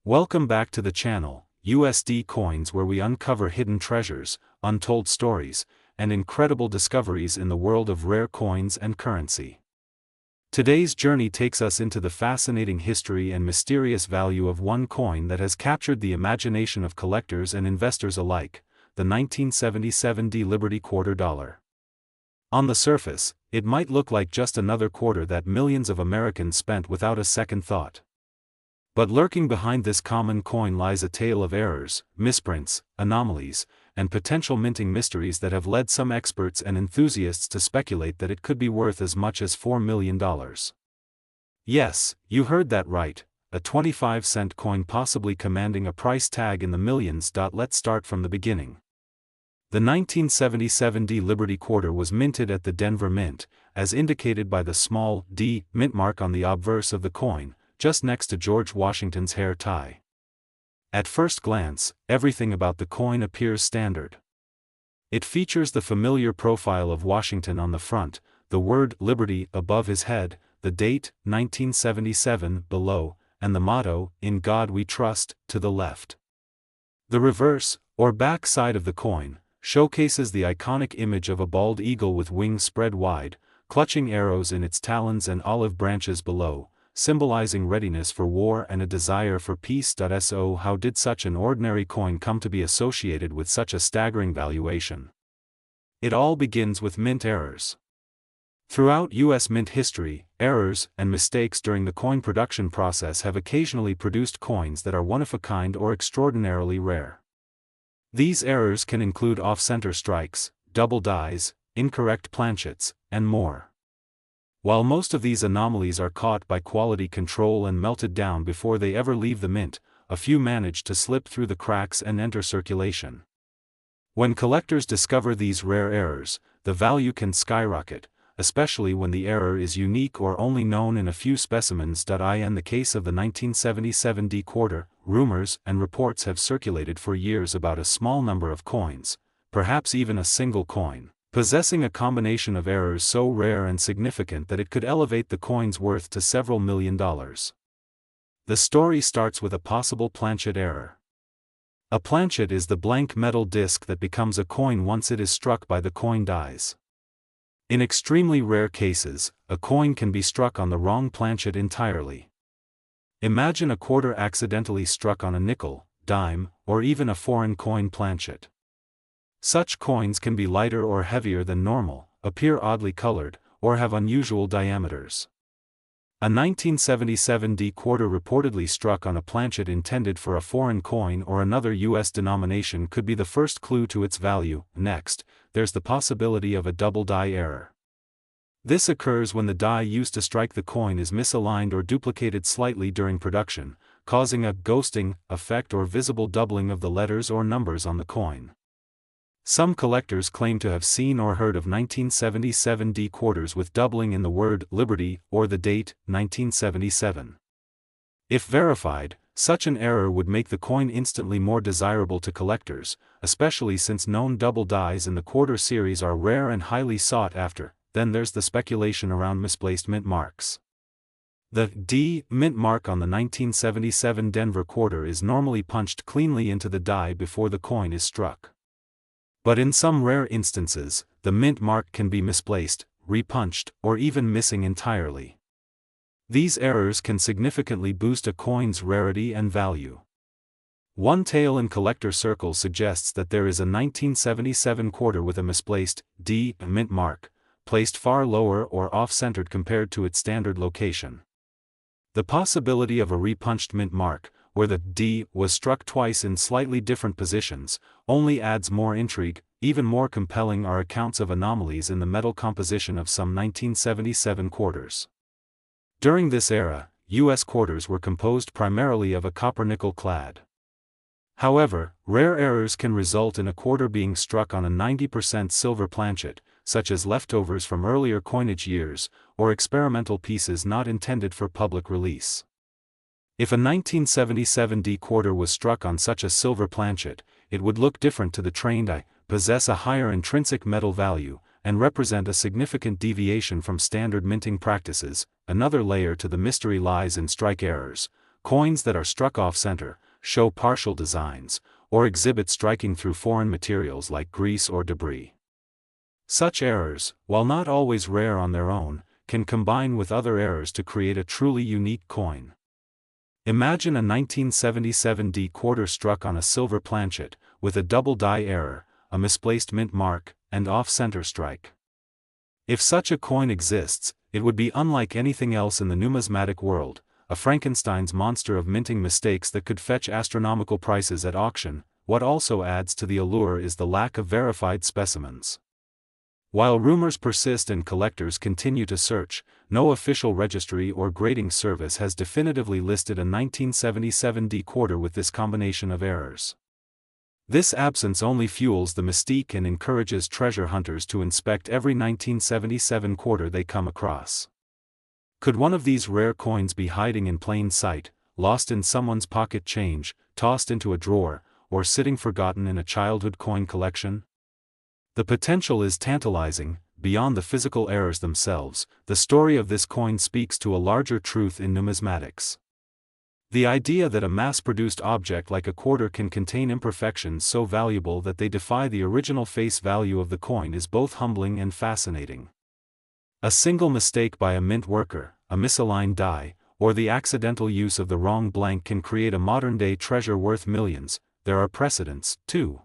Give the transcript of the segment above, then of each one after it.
Welcome back to the channel, USD Coins, where we uncover hidden treasures, untold stories, and incredible discoveries in the world of rare coins and currency. Today's journey takes us into the fascinating history and mysterious value of one coin that has captured the imagination of collectors and investors alike, the 1977 Liberty Quarter Dollar. On the surface, it might look like just another quarter that millions of Americans spent without a second thought. But lurking behind this common coin lies a tale of errors, misprints, anomalies, and potential minting mysteries that have led some experts and enthusiasts to speculate that it could be worth as much as $4 million. Yes, you heard that right, a 25-cent coin possibly commanding a price tag in the millions. Let's start from the beginning. The 1977 Liberty Quarter was minted at the Denver Mint, as indicated by the small D mint mark on the obverse of the coin, just next to George Washington's hair tie. At first glance, everything about the coin appears standard. It features the familiar profile of Washington on the front, the word Liberty above his head, the date, 1977, below, and the motto, "In God We Trust," to the left. The reverse, or back side of the coin, showcases the iconic image of a bald eagle with wings spread wide, clutching arrows in its talons and olive branches below, symbolizing readiness for war and a desire for peace. So how did such an ordinary coin come to be associated with such a staggering valuation? It all begins with mint errors. Throughout U.S. mint history, errors and mistakes during the coin production process have occasionally produced coins that are one-of-a-kind or extraordinarily rare. These errors can include off-center strikes, double dies, incorrect planchets, and more. While most of these anomalies are caught by quality control and melted down before they ever leave the mint, a few manage to slip through the cracks and enter circulation. When collectors discover these rare errors, the value can skyrocket, especially when the error is unique or only known in a few specimens. In the case of the 1977 D quarter, rumors and reports have circulated for years about a small number of coins, perhaps even a single coin, possessing a combination of errors so rare and significant that it could elevate the coin's worth to several $1 million. The story starts with a possible planchet error. A planchet is the blank metal disc that becomes a coin once it is struck by the coin dies. In extremely rare cases, a coin can be struck on the wrong planchet entirely. Imagine a quarter accidentally struck on a nickel, dime, or even a foreign coin planchet. Such coins can be lighter or heavier than normal, appear oddly colored, or have unusual diameters. A 1977 D quarter reportedly struck on a planchet intended for a foreign coin or another U.S. denomination could be the first clue to its value. Next, there's the possibility of a double die error. This occurs when the die used to strike the coin is misaligned or duplicated slightly during production, causing a ghosting effect or visible doubling of the letters or numbers on the coin. Some collectors claim to have seen or heard of 1977 D quarters with doubling in the word Liberty or the date, 1977. If verified, such an error would make the coin instantly more desirable to collectors, especially since known double dies in the quarter series are rare and highly sought after. Then there's the speculation around misplaced mint marks. The D mint mark on the 1977 Denver quarter is normally punched cleanly into the die before the coin is struck. But in some rare instances, the mint mark can be misplaced, repunched, or even missing entirely. These errors can significantly boost a coin's rarity and value. One tale in collector circles suggests that there is a 1977 quarter with a misplaced D mint mark, placed far lower or off-centered compared to its standard location. The possibility of a repunched mint mark, where the D was struck twice in slightly different positions, only adds more intrigue. Even more compelling are accounts of anomalies in the metal composition of some 1977 quarters. During this era, U.S. quarters were composed primarily of a copper-nickel clad. However, rare errors can result in a quarter being struck on a 90% silver planchet, such as leftovers from earlier coinage years, or experimental pieces not intended for public release. If a 1977 D quarter was struck on such a silver planchet, it would look different to the trained eye, possess a higher intrinsic metal value, and represent a significant deviation from standard minting practices. Another layer to the mystery lies in strike errors. coins that are struck off-center, show partial designs, or exhibit striking through foreign materials like grease or debris. Such errors, while not always rare on their own, can combine with other errors to create a truly unique coin. Imagine a 1977 D quarter struck on a silver planchet, with a double die error, a misplaced mint mark, and off-center strike. If such a coin exists, it would be unlike anything else in the numismatic world, a Frankenstein's monster of minting mistakes that could fetch astronomical prices at auction. What also adds to the allure is the lack of verified specimens. While rumors persist and collectors continue to search, no official registry or grading service has definitively listed a 1977 D quarter with this combination of errors. This absence only fuels the mystique and encourages treasure hunters to inspect every 1977 quarter they come across. Could one of these rare coins be hiding in plain sight, lost in someone's pocket change, tossed into a drawer, or sitting forgotten in a childhood coin collection? The potential is tantalizing. Beyond the physical errors themselves, the story of this coin speaks to a larger truth in numismatics. The idea that a mass-produced object like a quarter can contain imperfections so valuable that they defy the original face value of the coin is both humbling and fascinating. A single mistake by a mint worker, a misaligned die, or the accidental use of the wrong blank can create a modern-day treasure worth millions. There are precedents, too.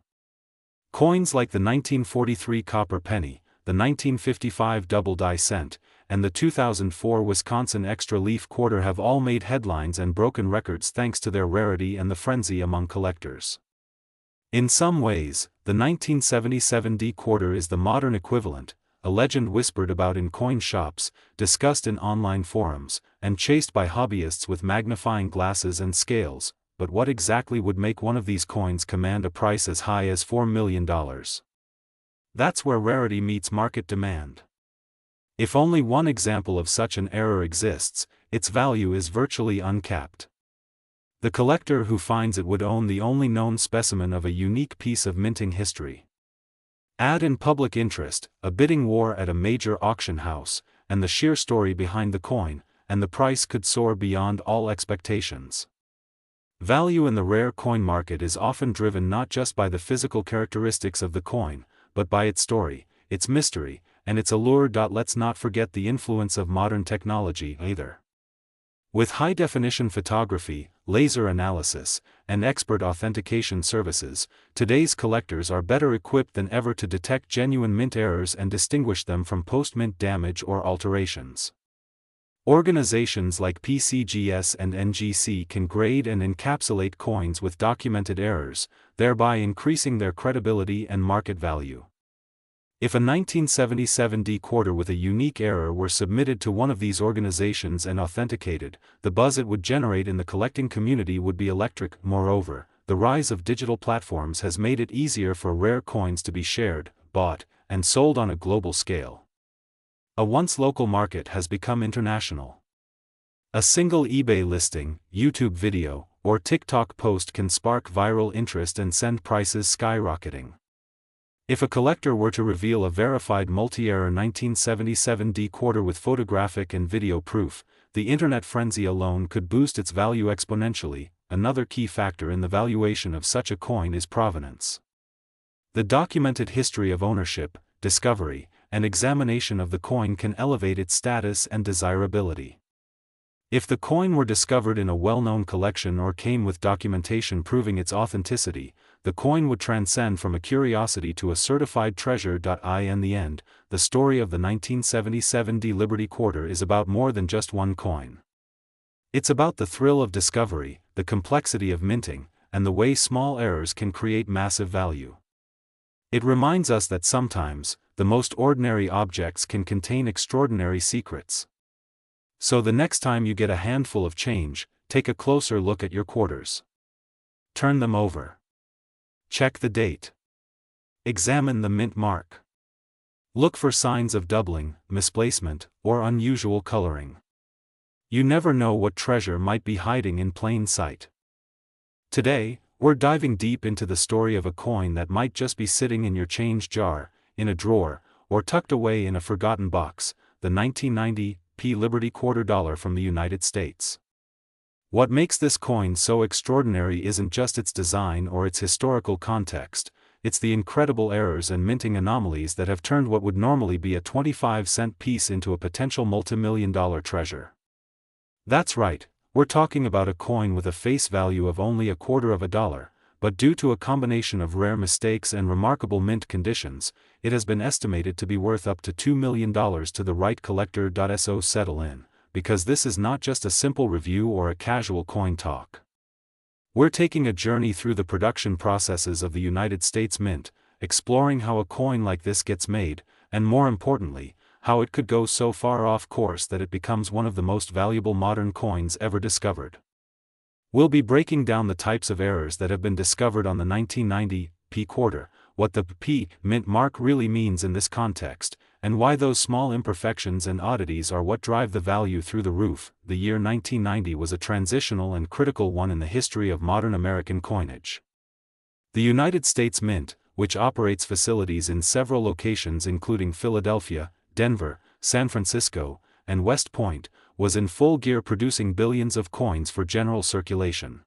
Coins like the 1943 copper penny, the 1955 double die cent, and the 2004 Wisconsin extra leaf quarter have all made headlines and broken records thanks to their rarity and the frenzy among collectors. In some ways, the 1977 D quarter is the modern equivalent, a legend whispered about in coin shops, discussed in online forums, and chased by hobbyists with magnifying glasses and scales. But what exactly would make one of these coins command a price as high as $4 million? That's where rarity meets market demand. If only one example of such an error exists, its value is virtually uncapped. The collector who finds it would own the only known specimen of a unique piece of minting history. Add in public interest, a bidding war at a major auction house, and the sheer story behind the coin, and the price could soar beyond all expectations. Value in the rare coin market is often driven not just by the physical characteristics of the coin, but by its story, its mystery, and its allure. Let's not forget the influence of modern technology either. With high-definition photography, laser analysis, and expert authentication services, today's collectors are better equipped than ever to detect genuine mint errors and distinguish them from post-mint damage or alterations. Organizations like PCGS and NGC can grade and encapsulate coins with documented errors, thereby increasing their credibility and market value. If a 1977 D quarter with a unique error were submitted to one of these organizations and authenticated, the buzz it would generate in the collecting community would be electric. Moreover, the rise of digital platforms has made it easier for rare coins to be shared, bought, and sold on a global scale. A once local market has become international. A single eBay listing, YouTube video, or TikTok post can spark viral interest and send prices skyrocketing. If a collector were to reveal a verified multi-error 1977 D quarter with photographic and video proof, the internet frenzy alone could boost its value exponentially. Another key factor in the valuation of such a coin is provenance. The documented history of ownership, discovery, and examination of the coin can elevate its status and desirability. If the coin were discovered in a well-known collection or came with documentation proving its authenticity, the coin would transcend from a curiosity to a certified treasure. In the end, the story of the 1977 D Liberty Quarter is about more than just one coin. It's about the thrill of discovery, the complexity of minting, and the way small errors can create massive value. It reminds us that sometimes, the most ordinary objects can contain extraordinary secrets. So the next time you get a handful of change, take a closer look at your quarters. Turn them over. Check the date. Examine the mint mark. Look for signs of doubling, misplacement, or unusual coloring. You never know what treasure might be hiding in plain sight. Today, we're diving deep into the story of a coin that might just be sitting in your change jar, in a drawer, or tucked away in a forgotten box, the 1990 Liberty Quarter Dollar from the United States. What makes this coin so extraordinary isn't just its design or its historical context, it's the incredible errors and minting anomalies that have turned what would normally be a 25-cent piece into a potential multi-million-dollar treasure. That's right, we're talking about a coin with a face value of only $0.25, but due to a combination of rare mistakes and remarkable mint conditions, it has been estimated to be worth up to $2 million to the right collector. So settle in, because this is not just a simple review or a casual coin talk. We're taking a journey through the production processes of the United States Mint, exploring how a coin like this gets made, and more importantly, how it could go so far off course that it becomes one of the most valuable modern coins ever discovered. We'll be breaking down the types of errors that have been discovered on the 1990 P quarter, what the P mint mark really means in this context, and why those small imperfections and oddities are what drive the value through the roof. The year 1990 was a transitional and critical one in the history of modern American coinage. The United States Mint, which operates facilities in several locations including Philadelphia, Denver, San Francisco, and West Point, was in full gear producing billions of coins for general circulation.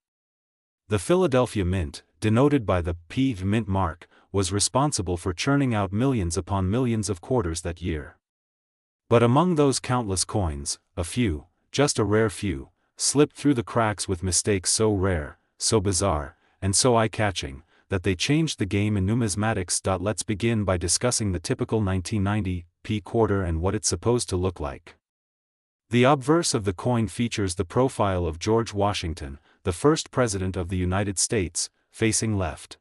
The Philadelphia Mint, denoted by the P mint mark, was responsible for churning out millions upon millions of quarters that year. But among those countless coins, a few, just a rare few, slipped through the cracks with mistakes so rare, so bizarre, and so eye-catching, that they changed the game in numismatics. Let's begin by discussing the typical 1990 P quarter and what it's supposed to look like. The obverse of the coin features the profile of George Washington, the first president of the United States, facing left.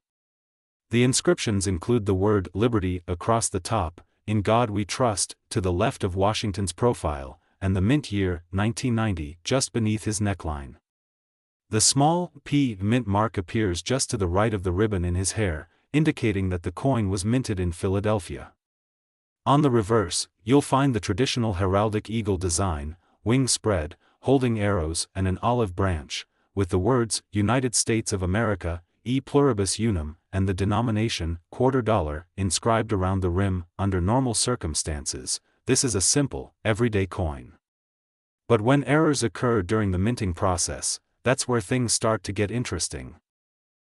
The inscriptions include the word "Liberty" across the top, "In God We Trust," to the left of Washington's profile, and the mint year, 1990, just beneath his neckline. The small P mint mark appears just to the right of the ribbon in his hair, indicating that the coin was minted in Philadelphia. On the reverse, you'll find the traditional heraldic eagle design, wings spread, holding arrows and an olive branch, with the words "United States of America, e pluribus unum," and the denomination $0.25 inscribed around the rim. Under normal circumstances, this is a simple, everyday coin. But when errors occur during the minting process, that's where things start to get interesting.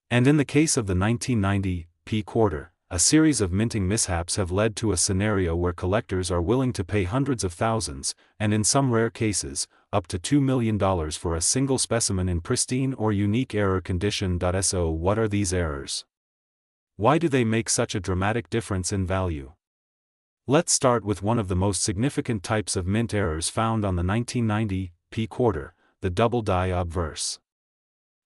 And in the case of the 1990 P quarter, a series of minting mishaps have led to a scenario where collectors are willing to pay hundreds of thousands, and in some rare cases, up to $2 million for a single specimen in pristine or unique error condition. So what are these errors? Why do they make such a dramatic difference in value? Let's start with one of the most significant types of mint errors found on the 1990 P quarter, the double die obverse.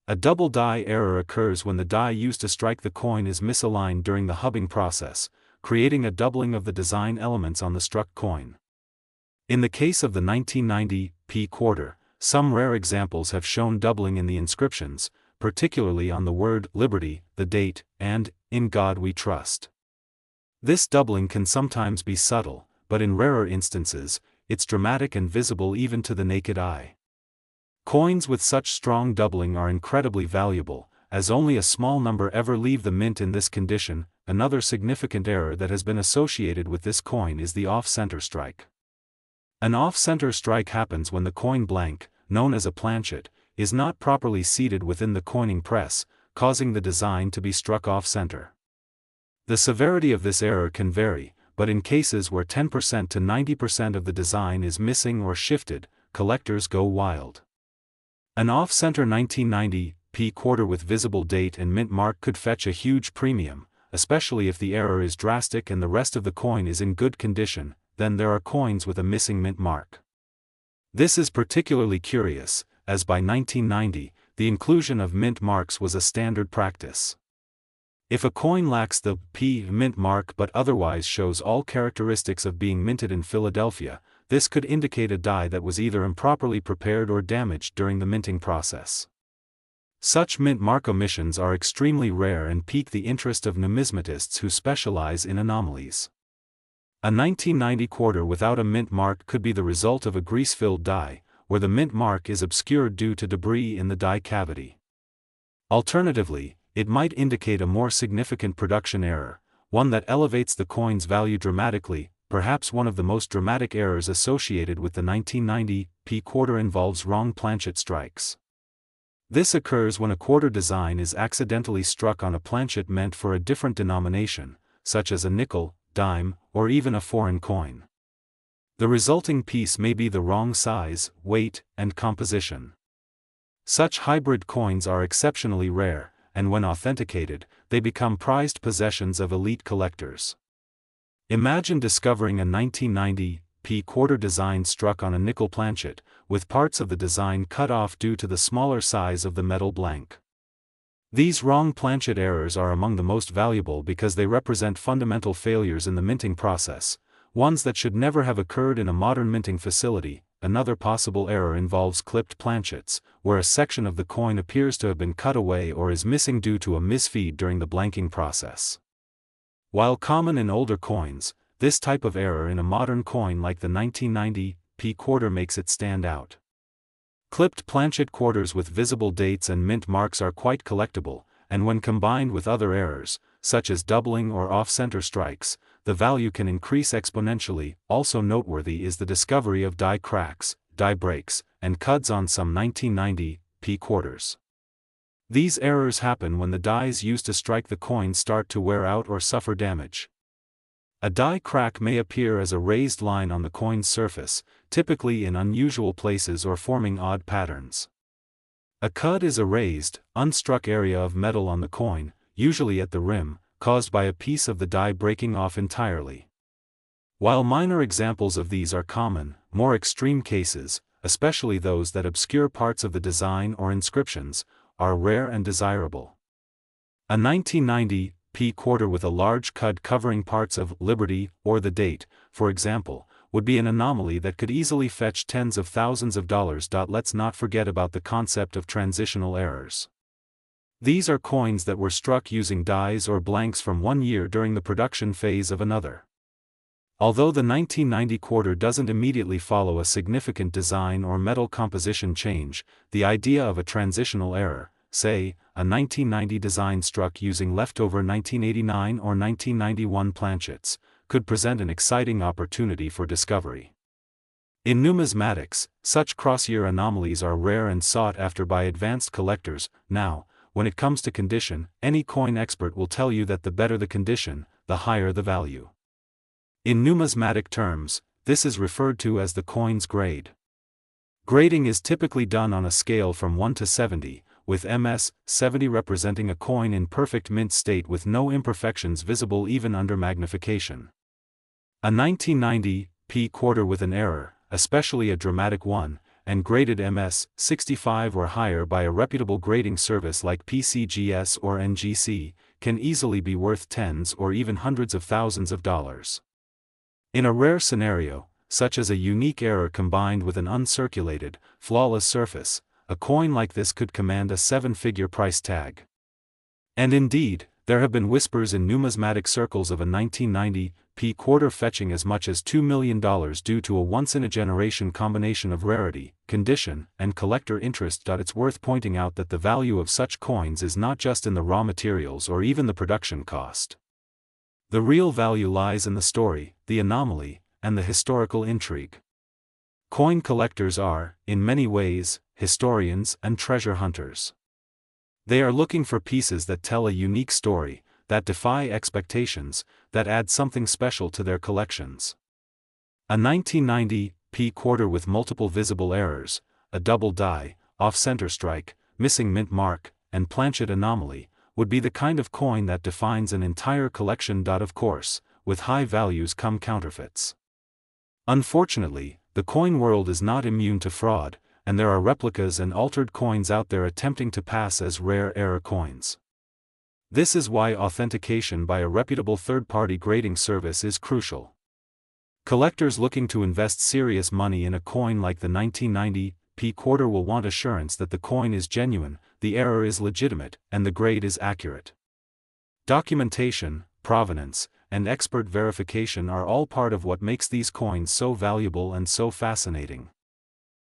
A double die error occurs when the die used to strike the coin is misaligned during the hubbing process, creating a doubling of the design elements on the struck coin. In the case of the 1990 P quarter, some rare examples have shown doubling in the inscriptions, particularly on the word "Liberty," the date, and "In God We Trust." This doubling can sometimes be subtle, but in rarer instances, it's dramatic and visible even to the naked eye. Coins with such strong doubling are incredibly valuable, as only a small number ever leave the mint in this condition. Another significant error that has been associated with this coin is the off-center strike. An off-center strike happens when the coin blank, known as a planchet, is not properly seated within the coining press, causing the design to be struck off-center. The severity of this error can vary, but in cases where 10% to 90% of the design is missing or shifted, collectors go wild. An off-center 1990 P quarter with visible date and mint mark could fetch a huge premium, especially if the error is drastic and the rest of the coin is in good condition. Then there are coins with a missing mint mark. This is particularly curious, as by 1990, the inclusion of mint marks was a standard practice. If a coin lacks the P mint mark but otherwise shows all characteristics of being minted in Philadelphia, this could indicate a die that was either improperly prepared or damaged during the minting process. Such mint mark omissions are extremely rare and pique the interest of numismatists who specialize in anomalies. A 1990 quarter without a mint mark could be the result of a grease-filled die, where the mint mark is obscured due to debris in the die cavity. Alternatively, it might indicate a more significant production error, one that elevates the coin's value dramatically. Perhaps one of the most dramatic errors associated with the 1990 P quarter involves wrong planchet strikes. This occurs when a quarter design is accidentally struck on a planchet meant for a different denomination, such as a nickel, dime, or even a foreign coin. The resulting piece may be the wrong size, weight, and composition. Such hybrid coins are exceptionally rare, and when authenticated, they become prized possessions of elite collectors. Imagine discovering a 1990 quarter design struck on a nickel planchet, with parts of the design cut off due to the smaller size of the metal blank. These wrong planchet errors are among the most valuable because they represent fundamental failures in the minting process, ones that should never have occurred in a modern minting facility. Another possible error involves clipped planchets, where a section of the coin appears to have been cut away or is missing due to a misfeed during the blanking process. While common in older coins, this type of error in a modern coin like the 1990 quarter makes it stand out. Clipped planchet quarters with visible dates and mint marks are quite collectible, and when combined with other errors, such as doubling or off-center strikes, the value can increase exponentially. Also noteworthy is the discovery of die cracks, die breaks, and cuds on some 1990 quarters. These errors happen when the dies used to strike the coin start to wear out or suffer damage. A die crack may appear as a raised line on the coin's surface, typically in unusual places or forming odd patterns. A cud is a raised, unstruck area of metal on the coin, usually at the rim, caused by a piece of the die breaking off entirely. While minor examples of these are common, more extreme cases, especially those that obscure parts of the design or inscriptions, are rare and desirable. A 1990 quarter with a large cud covering parts of Liberty or the date, for example, would be an anomaly that could easily fetch tens of thousands of dollars. Let's not forget about the concept of transitional errors. These are coins that were struck using dies or blanks from one year during the production phase of another. Although the 1990 quarter doesn't immediately follow a significant design or metal composition change, the idea of a transitional error, say, a 1990 design struck using leftover 1989 or 1991 planchets, could present an exciting opportunity for discovery. In numismatics, such cross-year anomalies are rare and sought after by advanced collectors. Now, when it comes to condition, any coin expert will tell you that the better the condition, the higher the value. In numismatic terms, this is referred to as the coin's grade. Grading is typically done on a scale from 1 to 70, with MS 70 representing a coin in perfect mint state with no imperfections visible even under magnification. A 1990 quarter with an error, especially a dramatic one, and graded MS 65 or higher by a reputable grading service like PCGS or NGC, can easily be worth tens or even hundreds of thousands of dollars. In a rare scenario, such as a unique error combined with an uncirculated, flawless surface, a coin like this could command a seven-figure price tag. And indeed, there have been whispers in numismatic circles of a 1990 quarter fetching as much as $2 million due to a once-in-a-generation combination of rarity, condition, and collector interest. It's worth pointing out that the value of such coins is not just in the raw materials or even the production cost. The real value lies in the story, the anomaly, and the historical intrigue. Coin collectors are, in many ways, historians and treasure hunters. They are looking for pieces that tell a unique story, that defy expectations, that add something special to their collections. A 1990 quarter with multiple visible errors, a double die, off-center strike, missing mint mark, and planchet anomaly, would be the kind of coin that defines an entire collection. Of course, with high values come counterfeits. Unfortunately, the coin world is not immune to fraud, and there are replicas and altered coins out there attempting to pass as rare error coins. This is why authentication by a reputable third-party grading service is crucial. Collectors looking to invest serious money in a coin like the 1990 quarter will want assurance that the coin is genuine, the error is legitimate, and the grade is accurate. Documentation, provenance, and expert verification are all part of what makes these coins so valuable and so fascinating.